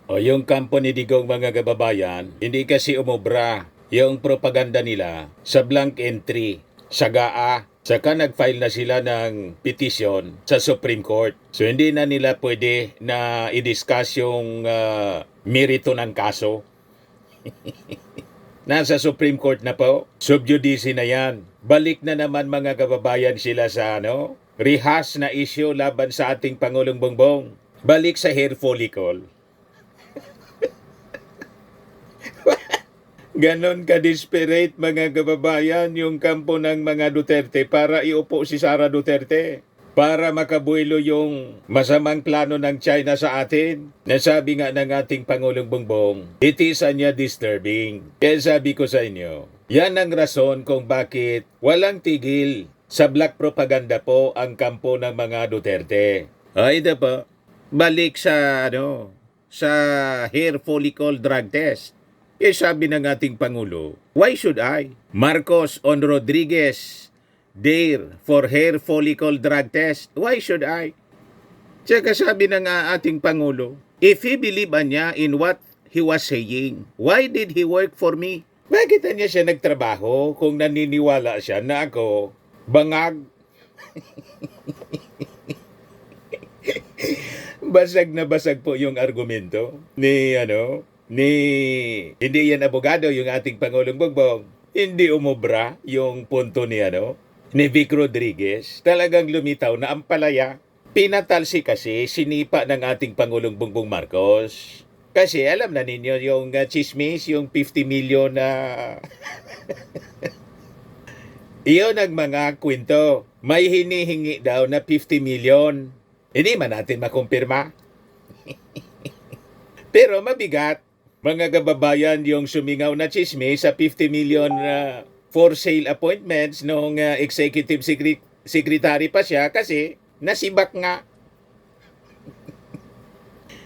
O yung kampo ni Digong mga kababayan, hindi kasi umobra yung propaganda nila sa blank entry, sa GAA, saka nag-file na sila ng petisyon sa Supreme Court. So hindi na nila pwede na i-discuss yung merito ng kaso. Nasa Supreme Court na po, sub judice na yan. Balik na naman mga kababayan sila sa rehash na issue laban sa ating Pangulong Bongbong. Balik sa hair follicle. Ganon ka-desperate mga kababayan yung kampo ng mga Duterte para iupo si Sara Duterte. Para makabuelo yung masamang plano ng China sa atin. Nasabi nga ng ating Pangulong Bongbong, it is anya disturbing. Kaya sabi ko sa inyo, yan ang rason kung bakit walang tigil sa black propaganda po ang kampo ng mga Duterte. Ay, ito po. Balik sa sa hair follicle drug test. Sabi ng ating Pangulo, why should I? Marcos on Rodriguez dare for hair follicle drug test. Why should I? Tsaka sabi ng ating Pangulo, if he believe niya in what he was saying, why did he work for me? Bakit niya siya nagtrabaho kung naniniwala siya na ako bangag? Basag na basag po yung argumento ni hindi yan abogado yung ating Pangulong Bongbong. Hindi umobra yung punto ni Vic Rodriguez. Talagang lumitaw na ang palaya. Pinatalsi kasi sinipa ng ating Pangulong Bongbong Marcos. Kasi alam na ninyo yung chismis, yung 50 million na iyon ang mga kwento. May hinihingi daw na 50 million. Hindi man natin makumpirma. Pero mabigat. Mga kababayan, yung sumingaw na chismis sa 50 million for sale appointments nung executive secretary pa siya kasi nasibak nga.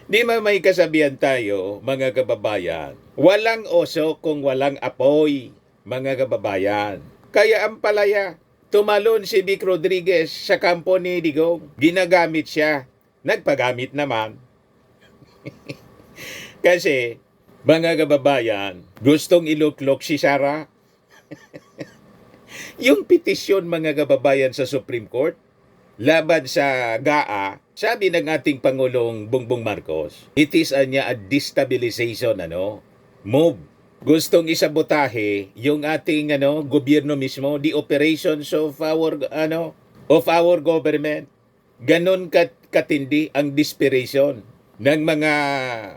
Di ba may kasabihan tayo, mga kababayan, walang oso kung walang apoy, mga kababayan. Kaya ang palaya, tumalon si Vic Rodriguez sa kampo ni Digong. Ginagamit siya. Nagpagamit naman. Kasi, mga kababayan, gustong iluklok si Sara. Yung petisyon mga kababayan sa Supreme Court, laban sa GAA, sabi ng ating Pangulong Bongbong Marcos, it is a destabilization move. Gustong isabotahe yung ating gobyerno mismo, the operations of our government. Ganon katindi ang desperation ng mga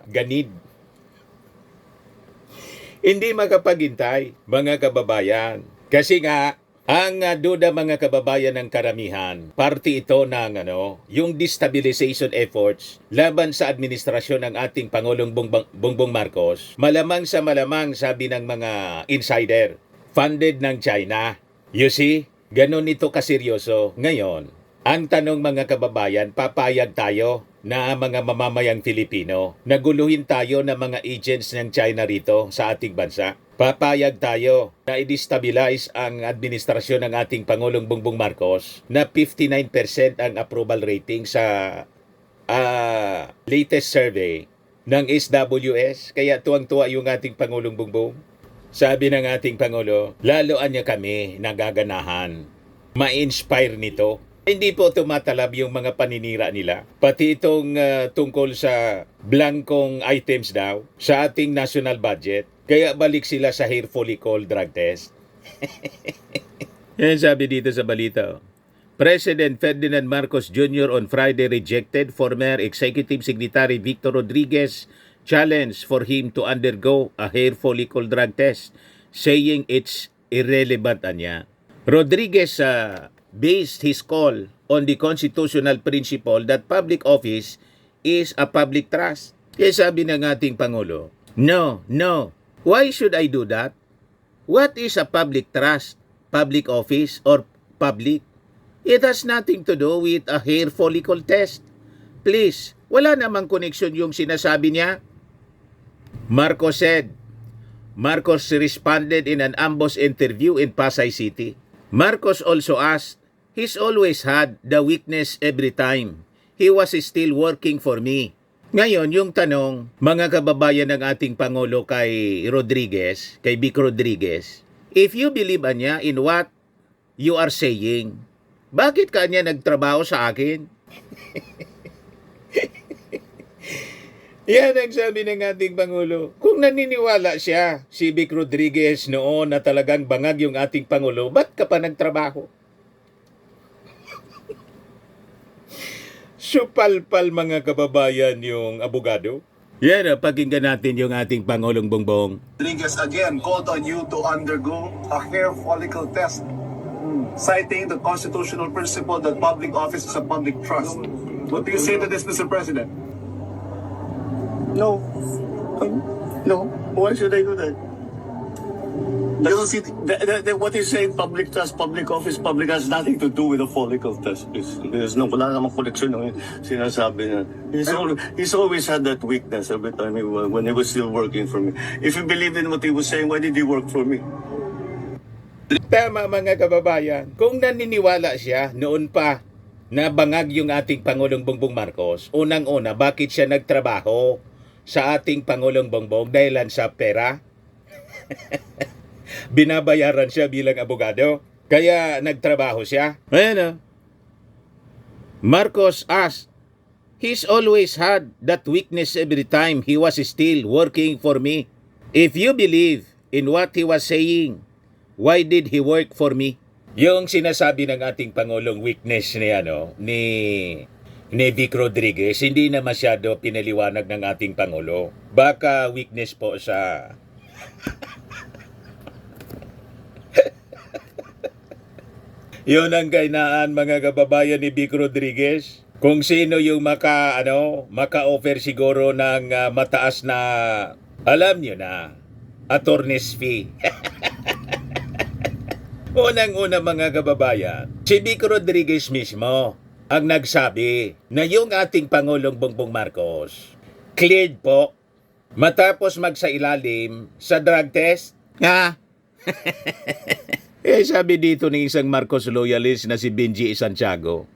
ganid. Hindi makapaghintay, mga kababayan. Kasi nga, ang duda mga kababayan ng karamihan, parte ito ng yung destabilization efforts laban sa administrasyon ng ating Pangulong Bongbong Marcos. Malamang sa malamang, sabi ng mga insider, funded ng China. You see, ganon ito kaseryoso. Ngayon, ang tanong mga kababayan, papayag tayo na mga mamamayang Filipino, naguluhin tayo ng mga agents ng China rito sa ating bansa. Papayag tayo na i-destabilize ang administrasyon ng ating Pangulong Bongbong Marcos na 59% ang approval rating sa latest survey ng SWS. Kaya tuwang-tuwa yung ating Pangulong Bongbong. Sabi ng ating Pangulo, laloan niya kami nagaganahan. Ma-inspire nito. Hindi po tumatalab yung mga paninira nila. Pati itong tungkol sa blankong items daw sa ating national budget. Kaya balik sila sa hair follicle drug test. Yan sabi dito sa balita. President Ferdinand Marcos Jr. on Friday rejected former Executive Secretary Victor Rodriguez challenge for him to undergo a hair follicle drug test, saying it's irrelevant niya. Rodriguez based his call on the constitutional principle that public office is a public trust. Kaya sabi ng ating Pangulo, no. Why should I do that? What is a public trust, public office, or public? It has nothing to do with a hair follicle test. Please, wala namang connection yung sinasabi niya. Marcos said. Marcos responded in an ambush interview in Pasay City. Marcos also asked, he's always had the weakness every time. He was still working for me. Ngayon, yung tanong, mga kababayan ng ating Pangulo kay Rodriguez, kay Vic Rodriguez, if you believe niya in what you are saying, bakit kanya nagtrabaho sa akin? Yan ang sabi ng ating Pangulo. Kung naniniwala siya, si Vic Rodriguez noon na talagang bangag yung ating Pangulo, ba't ka pa nagtrabaho? Supalpal mga kababayan yung abogado. Yan, pakinggan natin yung ating Pangulong Bongbong. Rodriguez again called on you to undergo a hair follicle test, citing the constitutional principle that public office is a public trust. What do you say to this, Mr. President? No. No. Why should I do that? You don't see What you say, public trust, public office, public has nothing to do with the follicle test. There's no, wala namang connection ng sinasabi niya. He's always had that weakness every time when he was still working for me. If he believed in what he was saying, why did he work for me? Tama mga kababayan, kung naniniwala siya noon pa na bangag yung ating Pangulong Bongbong Marcos, unang-una, bakit siya nagtrabaho sa ating Pangulong Bongbong dahilan sa pera? Binabayaran siya bilang abogado, kaya nagtrabaho siya. Ayan, Marcos asked, he's always had that weakness every time he was still working for me. If you believe in what he was saying, why did he work for me? Yung sinasabi ng ating Pangulong weakness ni Vic Rodriguez, hindi na masyado pinaliwanag ng ating Pangulo. Baka weakness po sa yun ang kainaan mga kababayan ni Vic Rodriguez. Kung sino yung maka-offer siguro ng mataas na, alam nyo na, attorney's fee. Unang-una mga kababayan, si Vic Rodriguez mismo ang nagsabi na yung ating Pangulong Bongbong Marcos cleared po matapos magsailalim sa drug test. Ha? Sabi dito ng isang Marcos loyalist na si Benji Santiago.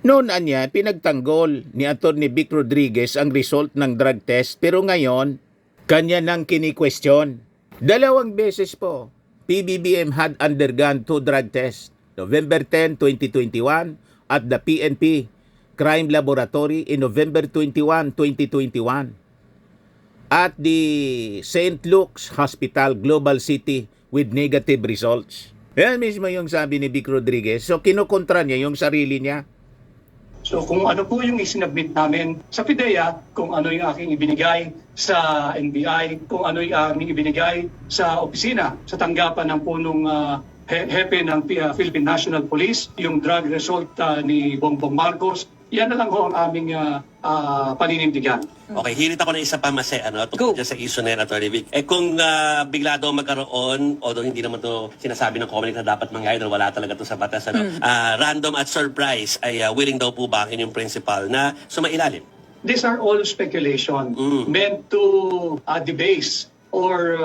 Noon niya, pinagtanggol ni Atty. Vic Rodriguez ang result ng drug test pero ngayon, kanya nang kini-question. 2 beses po, PBBM had undergone 2 drug tests, November 10, 2021 at the PNP Crime Laboratory in November 21, 2021 at the St. Luke's Hospital, Global City with negative results. Yan mismo yung sabi ni Vic Rodriguez. So kinukontra niya yung sarili niya. So kung ano po yung isinabit namin sa PIDEA, kung ano yung aking ibinigay sa NBI, kung ano yung aming ibinigay sa opisina, sa tanggapan ng punong hepe ng Philippine National Police, yung drug result ni Bongbong Marcos, yan na lang ho ang aming paninindigan. Okay, hirit ako ng isa pa tungkol dyan sa issue na yan, Atty. Vic. Kung bigla daw magkaroon, although hindi naman to sinasabi ng COMELEC na dapat mangyari dahil wala talaga to sa batas, random at surprise, ay willing daw po ba ang inyong principal na sumailalim? These are all speculation meant to debase or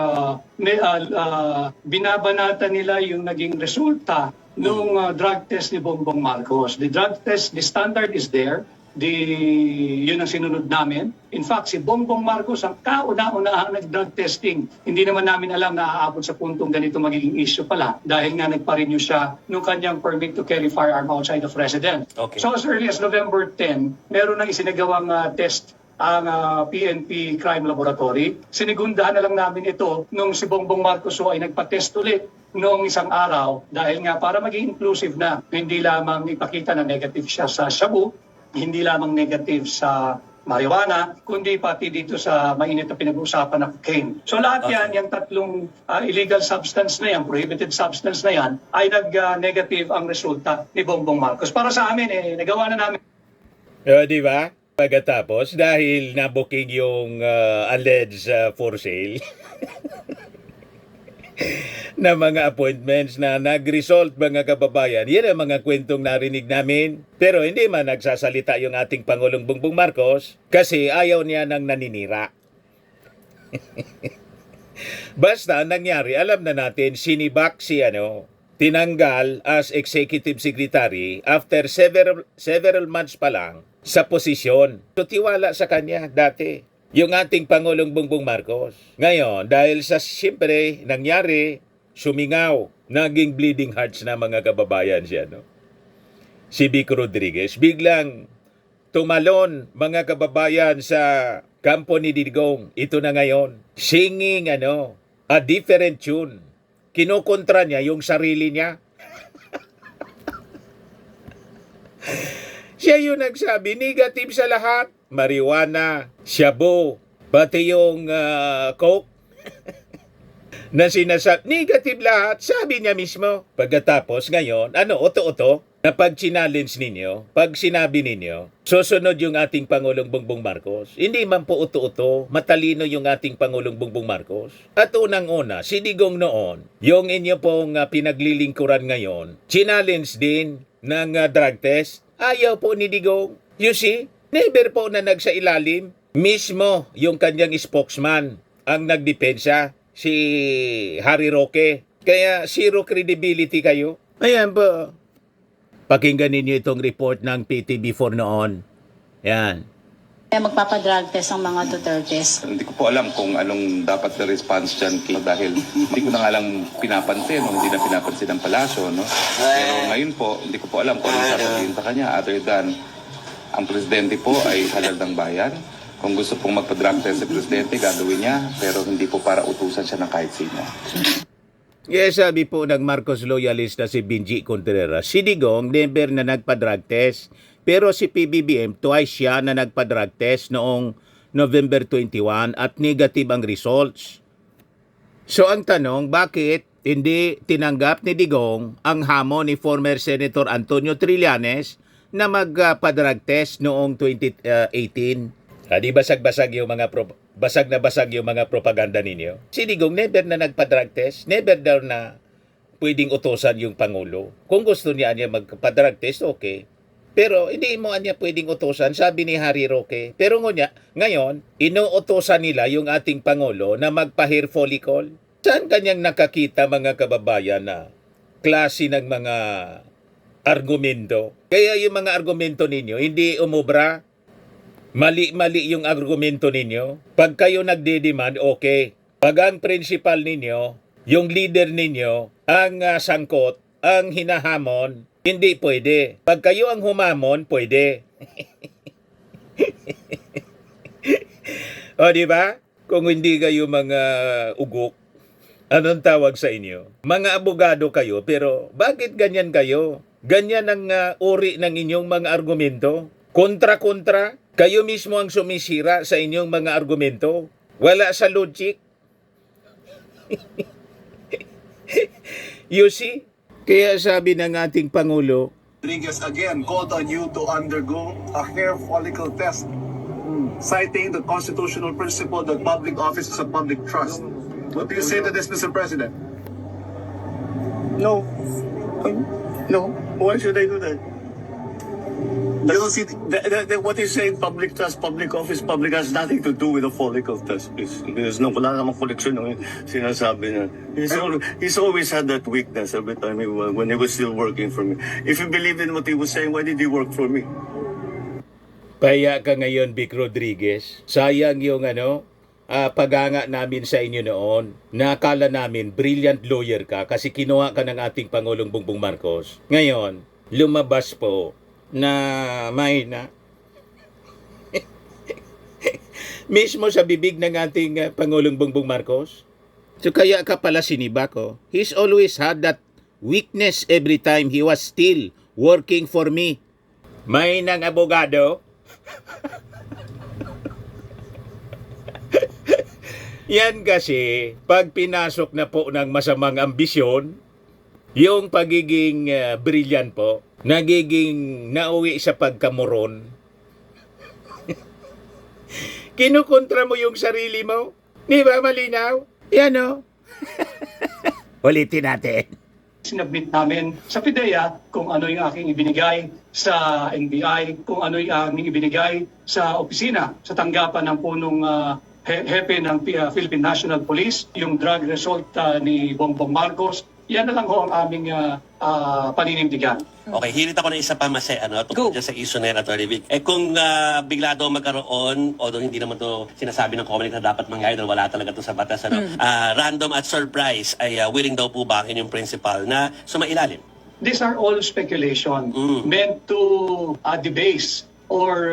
binabanata nila yung naging resulta nung drug test ni Bongbong Marcos. The drug test, the standard is there. Yun ang sinunod namin. In fact, si Bongbong Marcos ang kauna-unahang nag-drug testing. Hindi naman namin alam na aabot sa puntong ganito magiging issue pala dahil nga nagpa-renew siya nung kanyang permit to carry firearm outside of residence. Okay. So as early as November 10, meron nang isinagawang test ang PNP Crime Laboratory. Sinigundahan na lang namin ito nung si Bongbong Marcos ay nagpa-test ulit noong isang araw dahil nga para maging inclusive na hindi lamang ipakita na negative siya sa shabu, hindi lamang negative sa marijuana, kundi pati dito sa mainit na pinag-uusapan na cocaine. So lahat yan, yung tatlong illegal substance na yan, prohibited substance na yan, ay nag-negative ang resulta ni Bongbong Marcos. Para sa amin, nagawa na namin. Di ba? Pagkatapos, dahil nabuking yung alleged for sale na mga appointments na nag-result mga kababayan, yan ang mga kwentong narinig namin. Pero hindi man nagsasalita yung ating Pangulong Bongbong Marcos kasi ayaw niya ng naninira. Basta nangyari, alam na natin, sinibak si tinanggal as executive secretary after several months pa lang sa posisyon. So tiwala sa kanya dati yung ating Pangulong Bongbong Marcos. Ngayon, dahil sa siyempre nangyari, sumingaw, naging bleeding hearts na mga kababayan siya, no? Si Vic Rodriguez, biglang tumalon mga kababayan sa kampo ni Digong. Ito na ngayon, singing a different tune. Kinukontra niya yung sarili niya. Siya yung nagsabi, negative sa lahat. Marijuana, shabu, pati yung coke. Na sinasabi, negative lahat, sabi niya mismo. Pagkatapos ngayon, oto-oto, na pag challenge ninyo, pag sinabi ninyo, susunod yung ating Pangulong Bongbong Marcos. Hindi man po uto-uto, matalino yung ating Pangulong Bongbong Marcos. At unang-una, si Digong noon, yung inyo pong pinaglilingkuran ngayon, challenge din ng drug test. Ayaw po ni Digong. You see, never po na nagsailalim. Mismo yung kanyang spokesman ang nagdepensa, si Harry Roque. Kaya zero credibility kayo. Ayan po. Pakinggan ninyo itong report ng PTV4 noon. Yan. Kaya magpapadrug test ang mga Dutertes. Hindi ko po alam kung anong dapat na response dyan dahil hindi ko na nga lang pinapansin o hindi na pinapansin ng palasyo. No? Pero ngayon po, hindi ko po alam kung anong sasabihin sa kanya other than ang presidente po ay halal ng bayan. Kung gusto pong magpa-drug test si presidente, gagawin niya. Pero hindi po para utusan siya ng kahit sino. Yes, sabi po ng Marcos loyalist na si Benji Contreras, si Digong never na nagpa-drug test. Pero si PBBM, twice siya na nagpa-drug test noong November 21 at negative ang results. So ang tanong, bakit hindi tinanggap ni Digong ang hamon ni former Senator Antonio Trillanes na magpa-drug test noong 2018? Di basag-basag yung mga basag na basag yung mga propaganda ninyo. Si Digong never na nagpa-drug test, never daw na pwedeng utosan yung Pangulo. Kung gusto niya magpa-drug test, okay. Pero hindi mo niya pwedeng utosan, sabi ni Harry Roque. Pero ngayon, inuutosan nila yung ating Pangulo na magpa-hair follicle. Saan kanyang nakakita mga kababayan na klase ng mga argumento? Kaya yung mga argumento ninyo, hindi umubra. Mali-mali yung argumento ninyo. Pag kayo nagdedemand, okay. Pag ang principal ninyo, yung leader ninyo, ang sangkot, ang hinahamon, hindi pwede. Pag kayo ang humamon, pwede. O, di ba? Kung hindi kayo mga ugok, anong tawag sa inyo? Mga abogado kayo, pero bakit ganyan kayo? Ganyan ang uri ng inyong mga argumento? Kontra-kontra? Kayo mismo ang sumisira sa inyong mga argumento? Wala sa logic? You see? Kaya sabi ng ating Pangulo, Rodriguez again called on you to undergo a hair follicle test, citing the constitutional principle that public office is a public trust. What do you say to this, Mr. President? No. No. Why should I do that? You don't see What is saying public trust, public office, public has nothing to do with the follicle test. There's no, wala namang koleksyon ng sinasabi niya. He's always had that weakness every time when he was still working for me. If you believe in what he was saying, why did he work for me? Paya ka ngayon, Vic Rodriguez. Sayang yung paganga namin sa inyo noon. Nakala namin brilliant lawyer ka kasi kinuha ka ng ating Pangulong Bongbong Marcos. Ngayon, lumabas po na may na mismo sa bibig ng ating Pangulong Bongbong Marcos. So kaya ka pala siniba ko. He's always had that weakness every time he was still working for me. May nang abogado. Yan kasi, pag pinasok na po ng masamang ambisyon, yung pagiging brilliant po, nagiging nauwi sa pagkamoron. Kinukontra mo yung sarili mo? Di ba malinaw? Yan o. Ulitin natin. Sinabmit namin sa PIDEA kung ano yung aking ibinigay sa NBI, kung ano yung aming ibinigay sa opisina, sa tanggapan ng punong hepe ng Philippine National Police, yung drug result ni Bongbong Marcos, Yan na lang ho ang aming paninindigan. Okay, hirit ako ng isa pa Mase, tungkol dyan sa issue na yan, Atty. Vic. Kung bigla daw magkaroon, although hindi naman to sinasabi ng COMELEC na dapat mangyari dahil wala talaga to sa batas, random at surprise, ay willing daw po ba ang inyong principal na sumailalim? These are all speculation meant to debase or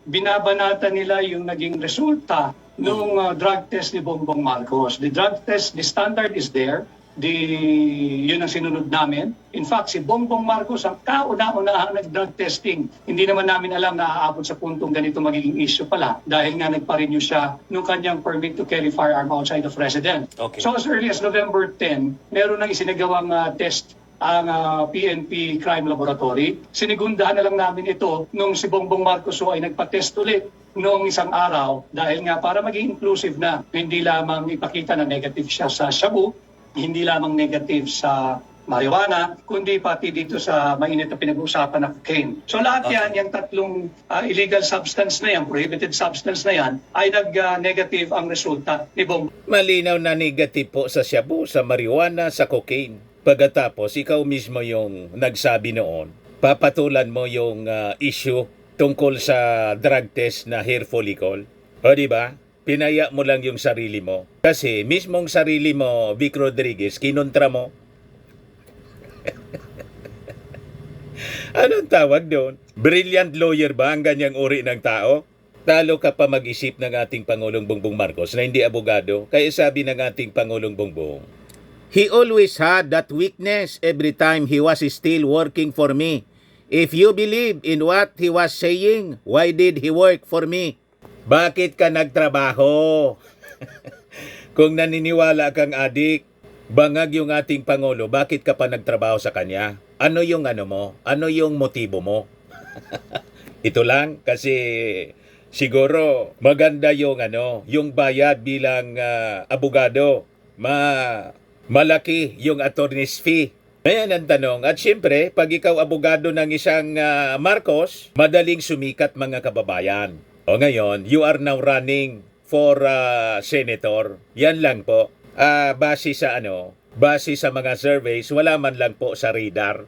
binabanata nila yung naging resulta nung drug test ni Bongbong Marcos. The drug test, the standard is there. Yun ang sinunod namin. In fact, si Bongbong Marcos ang kauna-unahang nag-drug testing. Hindi naman namin alam na aabot sa puntong ganito magiging issue pala dahil nga nagpa-renew siya nung kanyang permit to carry firearm outside of residence. Okay. So as early as November 10, meron nang isinagawang test ang PNP Crime Laboratory. Sinigundahan na lang namin ito nung si Bongbong Marcos ay nagpa-test ulit noong isang araw dahil nga para maging inclusive na hindi lamang ipakita na negative siya sa shabu, hindi lamang negative sa marijuana, kundi pati dito sa mainit na pinag-uusapan na cocaine. So lahat yan, yung tatlong illegal substance na yan, prohibited substance na yan, ay nag-negative ang resulta ni Bongbong. Malinaw na negative po sa shabu, sa marijuana, sa cocaine. Pagkatapos, ikaw mismo yung nagsabi noon, papatulan mo yung issue tungkol sa drug test na hair follicle. O di ba? Pinaya mo lang yung sarili mo. Kasi mismong sarili mo, Vic Rodriguez, kinontra mo. Anong tawag doon? Brilliant lawyer ba ang ganyang uri ng tao? Talo ka pa mag-isip ng ating Pangulong Bongbong Marcos na hindi abogado. Kaya sabi ng ating Pangulong Bongbong, he always had that weakness every time he was still working for me. If you believe in what he was saying, why did he work for me? Bakit ka nagtrabaho? Kung naniniwala kang adik, bangag yung ating Pangulo, bakit ka pa nagtrabaho sa kanya? Ano yung mo? Ano yung motibo mo? Ito lang kasi siguro maganda yung yung bayad bilang abogado. Malaki yung attorney's fee. Ayan ang tanong. At syempre, pag ikaw abogado ng isang Marcos, madaling sumikat mga kababayan. O ngayon, you are now running for senator. Yan lang po. Base sa mga surveys, wala man lang po sa radar.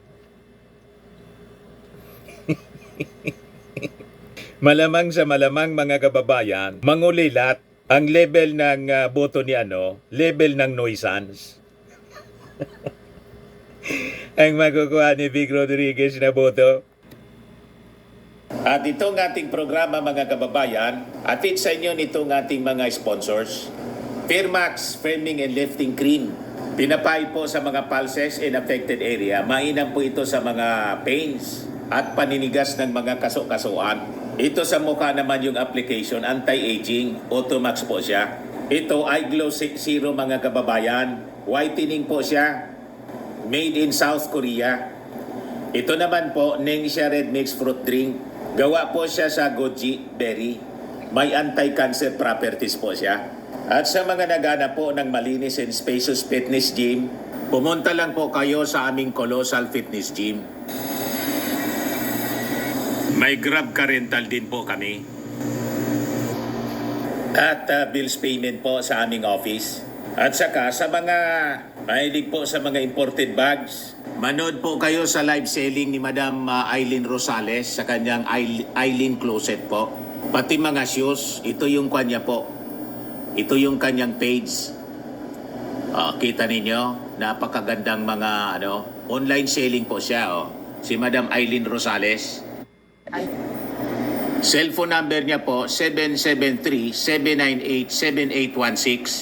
Malamang sa malamang mga kababayan, mangulilat ang level ng boto ni level ng nuisance. Ang makukuha ni Vic Rodriguez na boto. At itong ating programa mga kababayan, atid sa inyo nitong ating mga sponsors. Firmax Firming and Lifting Cream. Pinapay po sa mga pulses in affected area. Mainam po ito sa mga pains at paninigas ng mga kaso-kasuan. Ito sa mukha naman yung application, anti-aging, Automax po siya. Ito ay Glow Zero mga kababayan. Whitening po siya. Made in South Korea. Ito naman po, Nengxia Red Mix Fruit Drink. Gawa po siya sa goji berry. May anti-cancer properties po siya. At sa mga nagana po ng malinis and spacious fitness gym, pumunta lang po kayo sa aming Colossal Fitness Gym. May Grab Car Rental din po kami. At bills payment po sa aming office. At saka sa mga mahilig po sa mga imported bags, manood po kayo sa live selling ni Madam Eileen Rosales sa kanyang Eileen Closet po. Pati mga shoes, ito yung kanya po. Ito yung kanyang page. Kita ninyo, napakagandang mga online selling po siya. Si Madam Eileen Rosales. Cellphone number niya po 773-798-7816.